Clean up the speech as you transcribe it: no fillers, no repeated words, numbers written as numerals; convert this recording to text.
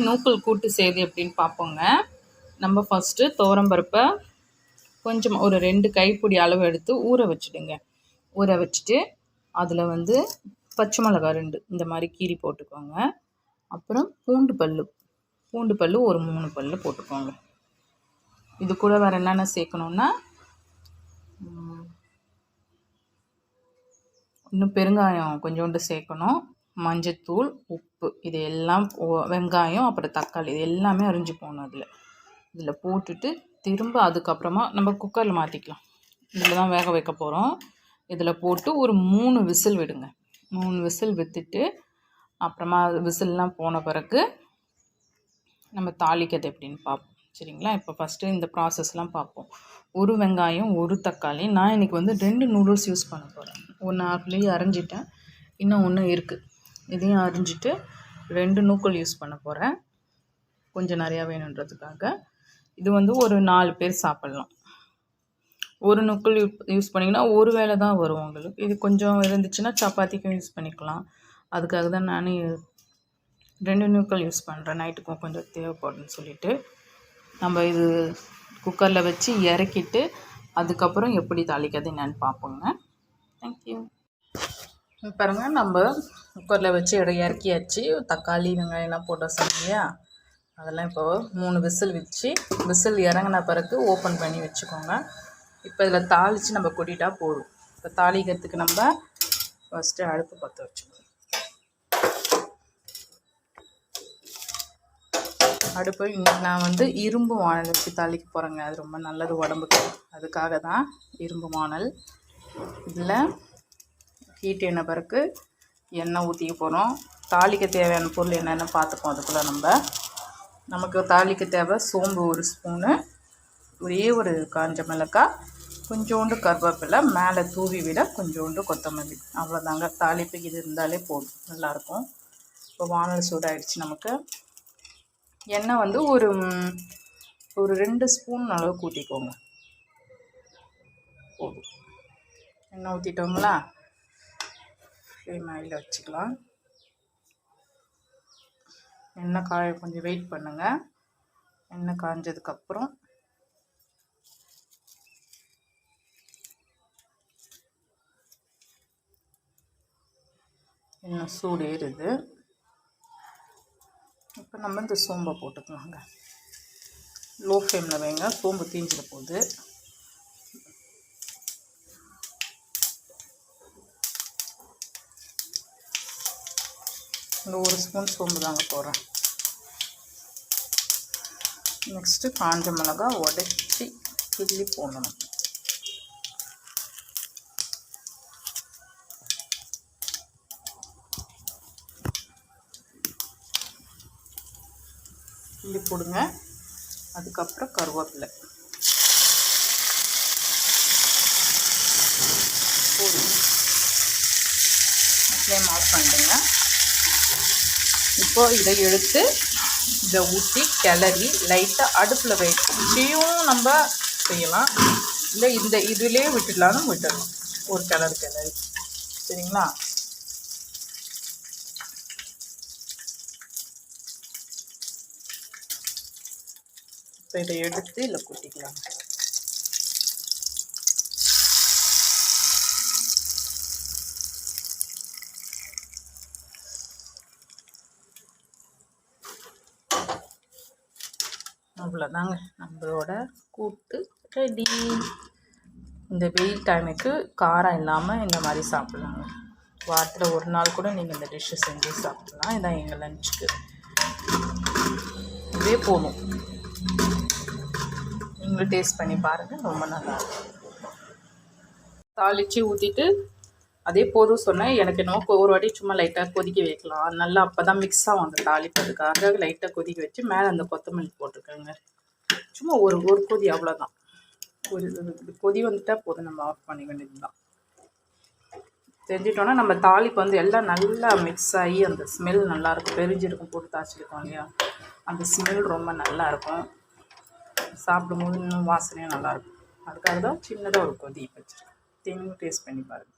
நூக்கல் கூட்டு செய்து எப்படின்னு பார்ப்போங்க. நம்ம ஃபஸ்ட்டு துவரம்பருப்பை கொஞ்சம் ஒரு 2 கைப்பிடி அளவு எடுத்து ஊற வச்சுடுங்க. ஊற வச்சுட்டு அதில் வந்து பச்சை மிளகாய் 2 இந்த மாதிரி கீரி போட்டுக்கோங்க. அப்புறம் பூண்டு பல் ஒரு 3 பல் போட்டுக்கோங்க. இது கூட வேறு என்னென்ன சேர்க்கணுன்னா இன்னும் பெருங்காயம் கொஞ்சோண்டு சேர்க்கணும், மஞ்சத்தூள், உப்பு, இது எல்லாம் வெங்காயம் அப்புறம் தக்காளி இது எல்லாமே அரிஞ்சு போகணும். இதில் போட்டுட்டு திரும்ப அதுக்கப்புறமா நம்ம குக்கரில் மாற்றிக்கலாம். இதில் தான் வேக வைக்க போகிறோம். இதில் போட்டு ஒரு 3 விசில் விடுங்க. 3 விசில் விட்டுட்டு அப்புறமா விசில்லாம் போன பிறகு நம்ம தாளிக்கிறது எப்படின்னு பார்ப்போம். சரிங்களா? இப்போ ஃபஸ்ட்டு இந்த ப்ராசஸ்லாம் பார்ப்போம். ஒரு வெங்காயம், ஒரு தக்காளி. நான் இன்றைக்கி வந்து 2 நூடுல்ஸ் யூஸ் பண்ண போகிறேன். ஒன்று ஆஃப்லேயே அரிஞ்சிட்டேன், இன்னும் ஒன்று இருக்குது. இதையும் அரிஞ்சிட்டு 2 நூக்கல் யூஸ் பண்ண போகிறேன், கொஞ்சம் நிறையா வேணுன்றதுக்காக. இது வந்து ஒரு 4 பேர் சாப்பிட்லாம். ஒரு நூக்கல் யூஸ் பண்ணிங்கன்னா ஒரு வேளை தான் வரும் உங்களுக்கு. இது கொஞ்சம் இருந்துச்சுன்னா சப்பாத்திக்கும் யூஸ் பண்ணிக்கலாம். அதுக்காக தான் நான் 2 நூக்கல் யூஸ் பண்ணுறேன். நைட்டுக்கும் கொஞ்சம் தேவைப்படுன்னு சொல்லிவிட்டு நம்ம இது குக்கரில் வச்சு இறக்கிட்டு அதுக்கப்புறம் எப்படி தாளிக்கிறது என்னென்னு பார்ப்போங்க. தேங்க்யூ. பாருங்கள், நம்ம குக்கரில் வச்சு இறக்கியாச்சு. தக்காளி வெங்காயம்லாம் போட்ட சொன்னியா, அதெல்லாம் இப்போ 3 விசில் வச்சு விசில் இறங்கின பிறகு ஓப்பன் பண்ணி வச்சுக்கோங்க. இப்போ இதில் தாளித்து நம்ம கொட்டிட்டா போதும். இப்போ தாளிக்கிறதுக்கு நம்ம ஃபஸ்ட்டு அடுப்பு பற்ற வச்சுக்கோங்க. அடுப்பு இன்றைக்கி நான் வந்து இரும்பு வானல் வச்சு தாளிக்க போகிறேங்க. அது ரொம்ப நல்லது உடம்புக்கு, அதுக்காக தான் இரும்பு வானல். இதில் ஹீட் என்ன பிறகு எண்ணெய் ஊற்றிக்க போகிறோம். தாளிக்க தேவையான பொருள் என்னென்னு பார்த்துப்போம். அதுக்குள்ளே நமக்கு தாளிக்க தேவை சோம்பு 1 ஸ்பூனு, ஒரே ஒரு காஞ்ச மிளகாய், கொஞ்சோண்டு கருவேப்பிலை, மேலே தூவி விட கொஞ்சோண்டு கொத்தமல்லி, அவ்வளோதாங்க. தாளிப்புக்கு இது இருந்தாலே போதும், நல்லாயிருக்கும். இப்போ வானல் சூடாகிடுச்சு. நமக்கு எண்ணெய் வந்து ஒரு 2 ஸ்பூன் அளவுக்கு ஊற்றிக்கோங்க, போதும். எண்ணெய் ஊற்றிட்டோங்களா, ஃப்ளேம் ஆயில் வச்சுக்கலாம். எண்ணெய் காய கொஞ்சம் வெயிட் பண்ணுங்கள். எண்ணெய் காஞ்சதுக்கப்புறம் எண்ணெய் சூடு ஏறுது. இப்போ நம்ம இந்த சோம்பை போட்டுக்கலாங்க. லோ ஃப்ளேமில் வைங்க, சோம்பு தீஞ்சிட போகுது. இந்த 1 ஸ்பூன் சோம்பு தாங்க போடுறேன். நெக்ஸ்ட்டு காஞ்ச மிளகாய் உடச்சி கிள்ளி போடணும். கிள்ளி போடுங்க. அதுக்கப்புறம் கருவேப்பிலை போடுங்க. ஃப்ளேம் ஆஃப் பண்ணிடுங்க. இப்போ இதை எடுத்து இதை ஊற்றி கிளறி லைட்டாக அடுப்பில் வச்சியும் நம்ம செய்யலாம், இல்லை இதிலே விட்டுடலான்னு விட்டுடலாம். ஒரு கிளறி சரிங்களா? இப்போ இதை எடுத்து இதில் கொட்டிக்கலாம். அவ்வளோதாங்க, நம்மளோட கூட்டு ரெடி. இந்த வெயில் டைமுக்கு காரம் இல்லாமல் இந்த மாதிரி சாப்பிட்லாங்க. வாரத்தில் 1 நாள் கூட நீங்கள் இந்த டிஷ்ஷை செஞ்சு சாப்பிட்லாம். இதான் எங்கள் லஞ்சுக்கு. இதே போதும், நீங்களும் டேஸ்ட் பண்ணி பாருங்கள், ரொம்ப நல்லாயிருக்கும். தாளித்து ஊற்றிட்டு அதே போதும் சொன்னேன். எனக்கு என்னமோ ஒரு வாட்டி சும்மா லைட்டாக கொதிக்க வைக்கலாம், நல்லா அப்போ தான் மிக்ஸ் ஆகும் அந்த தாளிப்பதுக்காக. லைட்டாக கொதிக்க வச்சு மேலே அந்த கொத்தமல்லி போட்டுக்கோங்க. சும்மா ஒரு கொதி, அவ்வளோதான். ஒரு கொதி வந்துட்டால் போதும், நம்ம ஆஃப் பண்ணி வேண்டியது தான். செஞ்சிட்டோன்னா நம்ம தாளிப்பு வந்து எல்லாம் நல்லா மிக்ஸ் ஆகி அந்த ஸ்மெல் நல்லாயிருக்கும். பெருஞ்சீரகம் போட்டு தாளிச்சிருக்கோம் இல்லையா, அந்த ஸ்மெல் ரொம்ப நல்லாயிருக்கும். சாப்பிடும்போது இன்னும் வாசனையும் நல்லாயிருக்கும். அதுக்காக தான் சின்னதாக ஒரு கொதி வச்சுருக்கேன். டேஸ்ட் பண்ணி பாருங்கள்.